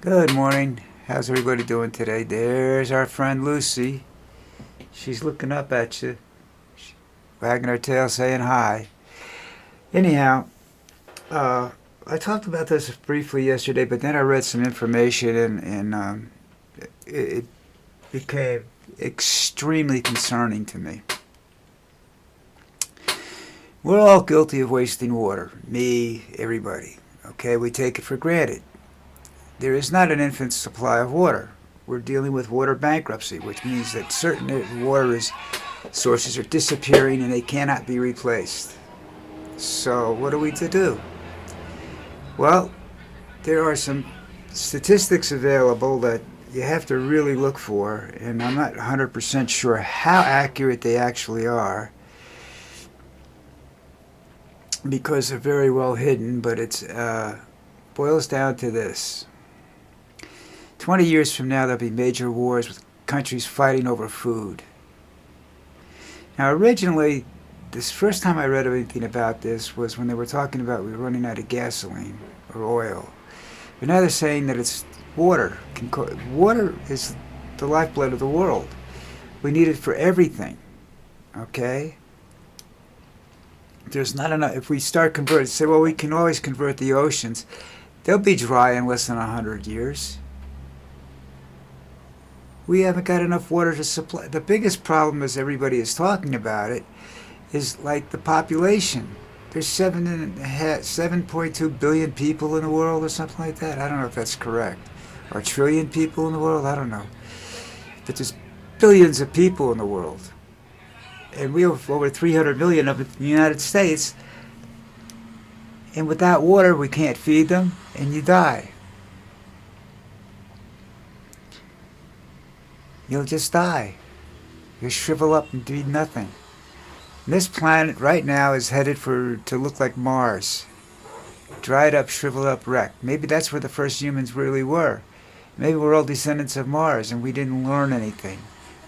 Good morning. How's everybody doing today? There's our friend Lucy. She's looking up at you, wagging her tail, saying hi. Anyhow, uh, I talked about this briefly yesterday, but then I read some information and it became extremely concerning to me. We're all guilty of wasting water. Me, everybody. Okay, we take it for granted. There is not an infinite supply of water. We're dealing with water bankruptcy, which means that certain sources are disappearing and they cannot be replaced. So what are we to do? Well, there are some statistics available that you have to really look for, and I'm not 100% sure how accurate they actually are because they're very well hidden, but it boils down to this. 20 years from now, there'll be major wars with countries fighting over food. Now, originally, this first time I read anything about this was when they were talking about we were running out of gasoline or oil. But now they're saying that it's water. Water is the lifeblood of the world. We need it for everything. Okay? There's not enough. If we start converting, say, well, we can always convert the oceans. They'll be dry in less than 100 years. We haven't got enough water to supply. The biggest problem, as everybody is talking about it, is like the population. There's 7.2 billion people in the world or something like that. I don't know if that's correct. Or a trillion people in the world? I don't know. But there's billions of people in the world. And we have over 300 million of it in the United States. And without water, we can't feed them, and you die. You'll just die. You'll shrivel up and do nothing. And this planet right now is headed to look like Mars. Dried up, shriveled up wreck. Maybe that's where the first humans really were. Maybe we're all descendants of Mars and we didn't learn anything.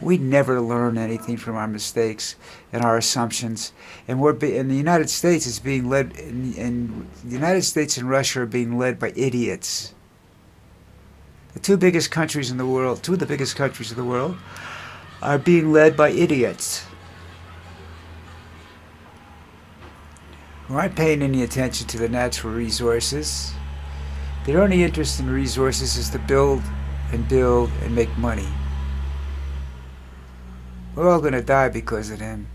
We never learn anything from our mistakes and our assumptions. And the United States is being led, and the United States and Russia are being led by idiots. The two of the biggest countries in the world, are being led by idiots who aren't paying any attention to the natural resources. Their only interest in resources is to build and make money. We're all going to die because of them.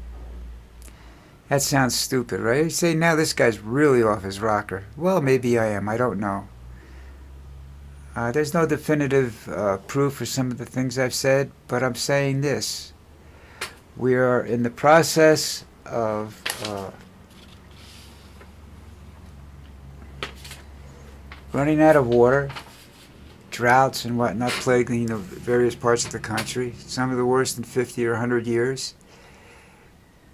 That sounds stupid, right? You say, now this guy's really off his rocker. Well, maybe I am. I don't know. There's no definitive proof for some of the things I've said, but I'm saying this. We are in the process of running out of water, droughts and whatnot plaguing the various parts of the country, some of the worst in 50 or 100 years.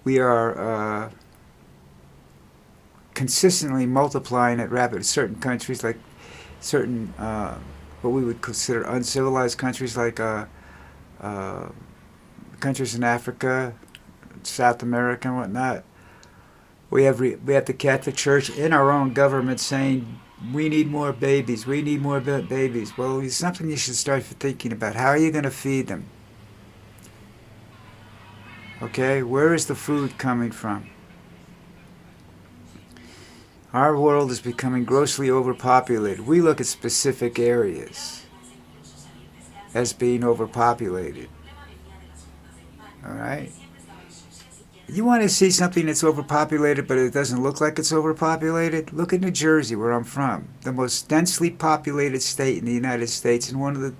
We are consistently multiplying at rapid. Certain countries, like certain what we would consider uncivilized countries, like countries in Africa, South America, and whatnot. We have the Catholic Church in our own government saying we need more babies. We need more babies. Well, it's something you should start thinking about. How are you going to feed them? Okay, where is the food coming from? Our world is becoming grossly overpopulated. We look at specific areas as being overpopulated. All right? You want to see something that's overpopulated but it doesn't look like it's overpopulated? Look at New Jersey, where I'm from. The most densely populated state in the United States, and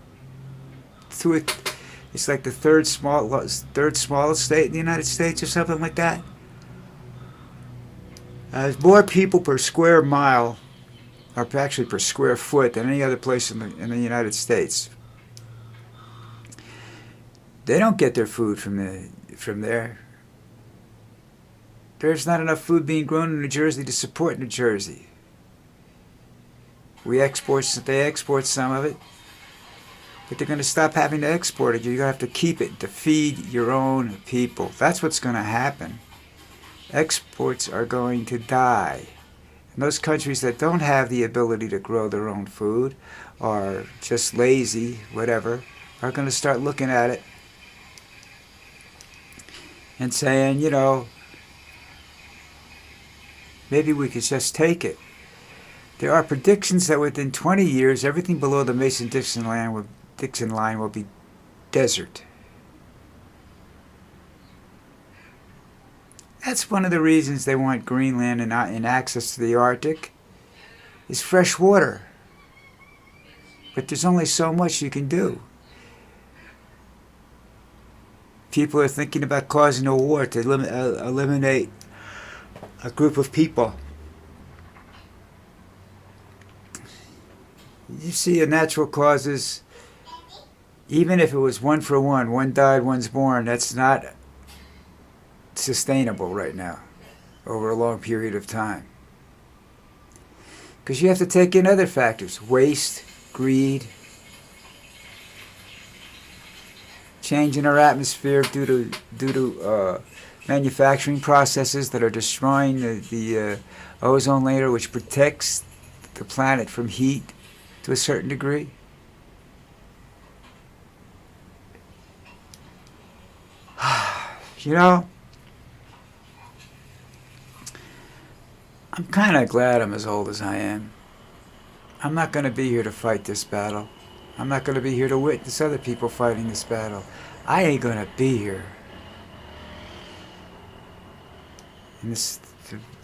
it's like the third smallest state in the United States or something like that. There's more people per square mile, or actually per square foot, than any other place in the United States. They don't get their food from there. There's not enough food being grown in New Jersey to support New Jersey. They export some of it, but they're going to stop having to export it. You're going to have to keep it to feed your own people. That's what's going to happen. Exports are going to die. And those countries that don't have the ability to grow their own food, or just lazy, whatever, are going to start looking at it and saying, maybe we could just take it. There are predictions that within 20 years, everything below the Mason-Dixon line will be desert. That's one of the reasons they want Greenland and access to the Arctic, is fresh water. But there's only so much you can do. People are thinking about causing a war to eliminate a group of people. You see, a natural causes, even if it was 1 for 1, one died, one's born, that's not sustainable right now over a long period of time. Because you have to take in other factors: waste, greed, change in our atmosphere due to manufacturing processes that are destroying the ozone layer, which protects the planet from heat to a certain degree. I'm kind of glad I'm as old as I am. I'm not going to be here to fight this battle. I'm not going to be here to witness other people fighting this battle. I ain't going to be here. And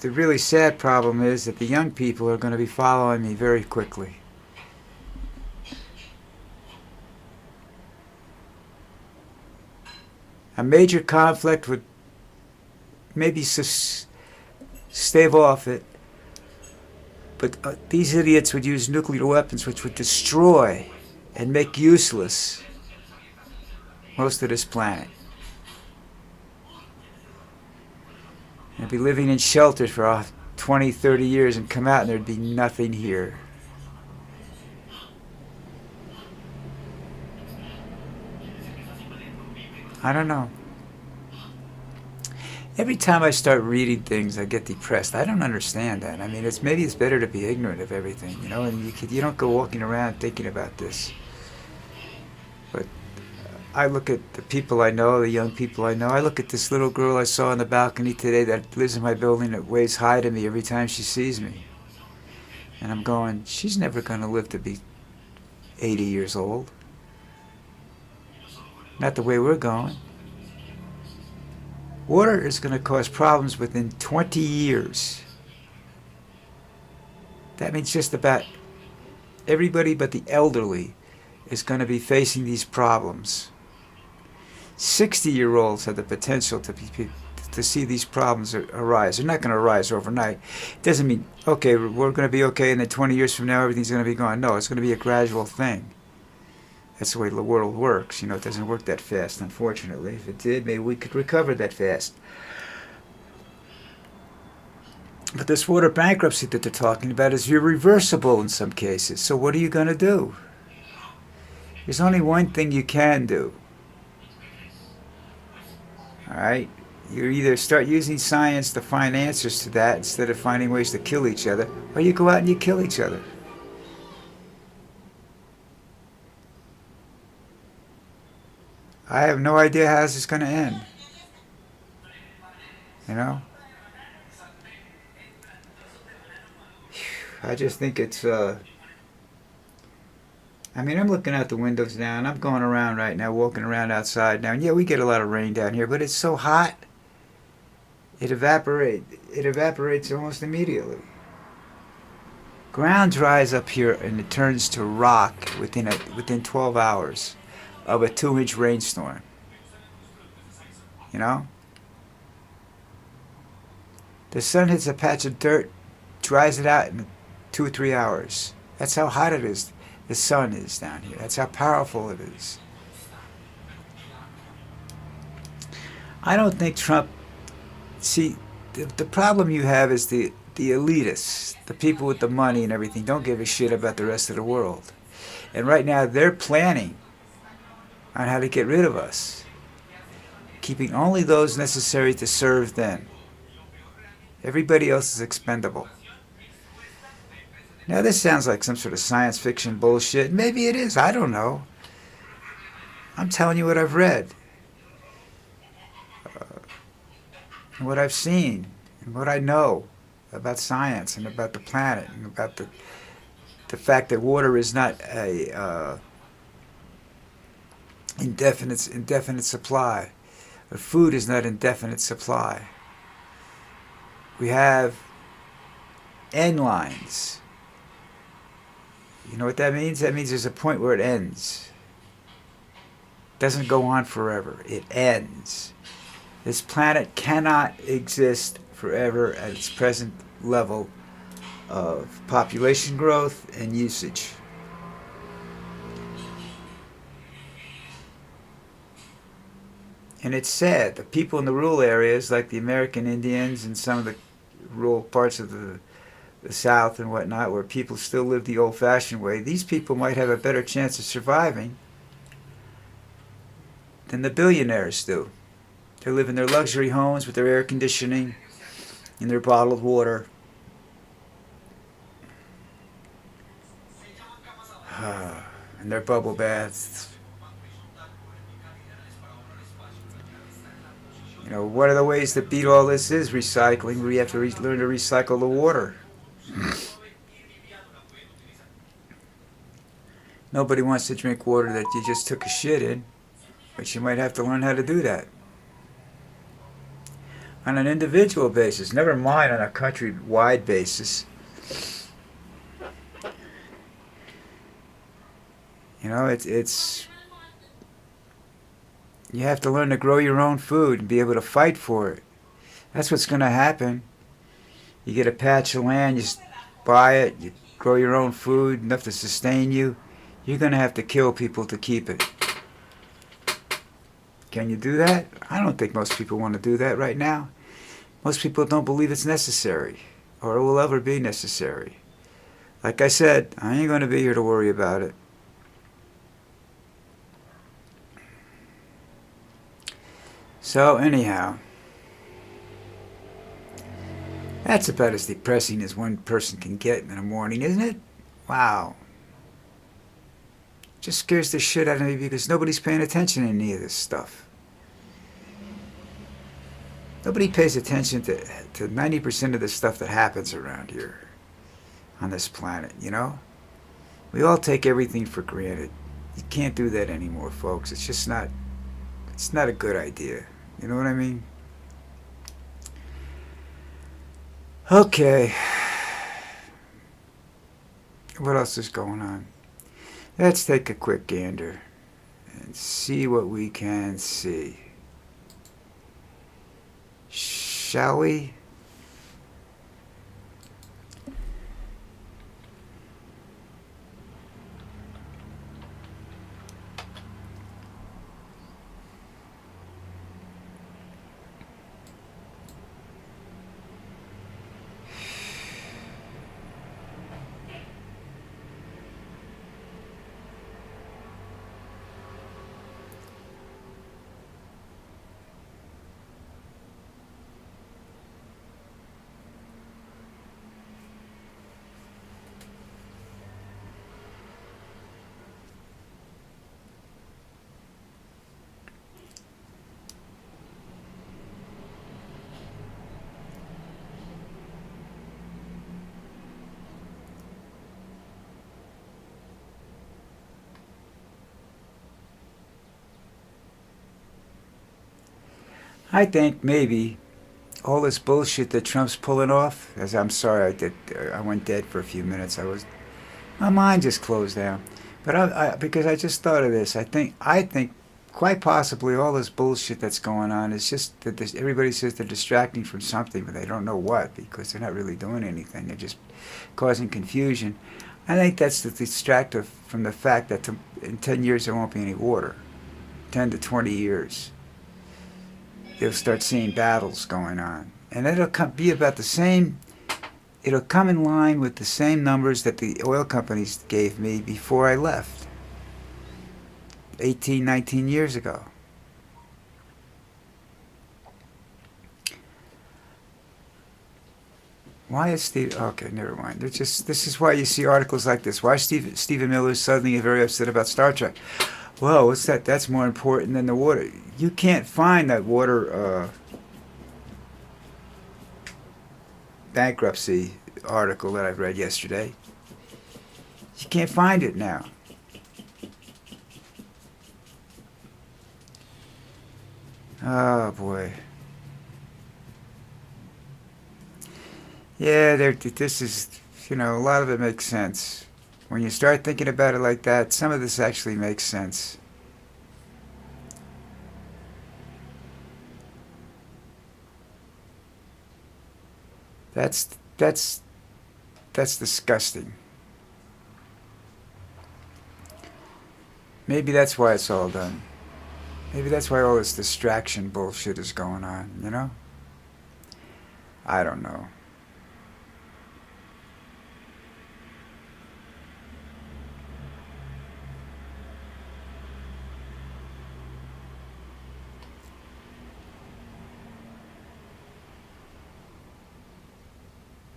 the really sad problem is that the young people are going to be following me very quickly. A major conflict would maybe stave off it, but these idiots would use nuclear weapons which would destroy and make useless most of this planet. And be living in shelters for 20, 30 years and come out and there'd be nothing here. I don't know. Every time I start reading things, I get depressed. I don't understand that. I mean, maybe it's better to be ignorant of everything, and you don't go walking around thinking about this. But I look at the people I know, the young people I know. I look at this little girl I saw on the balcony today that lives in my building that waves hi to me every time she sees me. And I'm going, she's never going to live to be 80 years old. Not the way we're going. Water is going to cause problems within 20 years. That means just about everybody but the elderly is going to be facing these problems. 60-year-olds have the potential to see these problems arise. They're not going to arise overnight. It doesn't mean, okay, we're going to be okay and then 20 years from now everything's going to be gone. No, it's going to be a gradual thing. That's the way the world works. It doesn't work that fast, unfortunately. If it did, maybe we could recover that fast. But this water bankruptcy that they're talking about is irreversible in some cases. So what are you going to do? There's only one thing you can do. All right? You either start using science to find answers to that instead of finding ways to kill each other, or you go out and you kill each other. I have no idea how this is going to end. I just think it's, I'm looking out the windows now, and I'm going around right now, walking around outside now. And yeah, we get a lot of rain down here, but it's so hot, it evaporates almost immediately. Ground dries up here, and it turns to rock within 12 hours. Of a 2-inch rainstorm. The sun hits a patch of dirt, dries it out in 2 or 3 hours. That's how hot it is. The sun is down here. That's how powerful it is. I don't think Trump... See, the problem you have is the elitists, the people with the money and everything, don't give a shit about the rest of the world. And right now they're planning on how to get rid of us, keeping only those necessary to serve them. Everybody else is expendable. Now, this sounds like some sort of science fiction bullshit. Maybe it is. I don't know. I'm telling you what I've read, and what I've seen, and what I know about science and about the planet and about the fact that water is not a indefinite supply, or food is not indefinite supply. We have end lines. You know what that means? That means there's a point where it ends. It doesn't go on forever. It ends. This planet cannot exist forever at its present level of population growth and usage. And it's sad. The people in the rural areas, like the American Indians and some of the rural parts of the South and whatnot, where people still live the old-fashioned way, these people might have a better chance of surviving than the billionaires do. They live in their luxury homes with their air conditioning and their bottled water. And their bubble baths. You know, one of the ways to beat all this is recycling. We have to learn to recycle the water. Nobody wants to drink water that you just took a shit in, but you might have to learn how to do that. On an individual basis, never mind on a country-wide basis. You know, it's you have to learn to grow your own food and be able to fight for it. That's what's going to happen. You get a patch of land, you buy it, you grow your own food, enough to sustain you. You're going to have to kill people to keep it. Can you do that? I don't think most people want to do that right now. Most people don't believe it's necessary, or it will ever be necessary. Like I said, I ain't going to be here to worry about it. So anyhow, that's about as depressing as one person can get in the morning, isn't it? Wow. Just scares the shit out of me because nobody's paying attention to any of this stuff. Nobody pays attention to 90% of the stuff that happens around here on this planet, you know? We all take everything for granted. You can't do that anymore, folks. It's just not, it's not a good idea. You know what I mean? Okay. What else is going on? Let's take a quick gander and see what we can see. Shall we? I think maybe all this bullshit that Trump's pulling off. As I'm sorry, I went dead for a few minutes. My mind just closed down. But because I just thought of this, I think quite possibly all this bullshit that's going on is just that everybody says they're distracting from something, but they don't know what because they're not really doing anything. They're just causing confusion. I think that's to distract from the fact that in 10 years there won't be any water. 10 to 20 years. You'll start seeing battles going on. And it'll be about the same, it'll come in line with the same numbers that the oil companies gave me before I left. 18, 19 years ago. Why is Steve? Okay, never mind. They're just. This is why you see articles like this. Why Stephen Miller is suddenly very upset about Star Trek? Well, what's that? That's more important than the water. You can't find that water bankruptcy article that I read yesterday. You can't find it now. Oh boy. Yeah, this is, a lot of it makes sense. When you start thinking about it like that, some of this actually makes sense. That's that's that's disgusting. Maybe that's why it's all done. Maybe that's why all this distraction bullshit is going on. I don't know.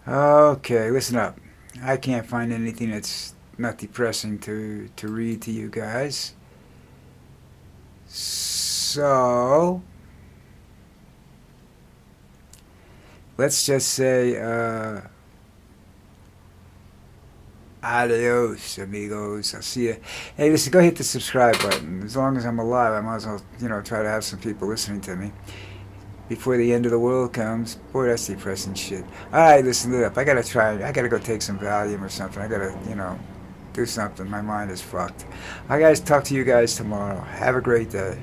Okay, listen up. I can't find anything that's not depressing to read to you guys. So, let's just say adios, amigos. I'll see you. Hey, listen, go hit the subscribe button. As long as I'm alive, I might as well, try to have some people listening to me before the end of the world comes. Boy, that's depressing shit. All right, listen up. I gotta try. I gotta go take some Valium or something. I gotta, do something. My mind is fucked. I guys talk to you guys tomorrow. Have a great day.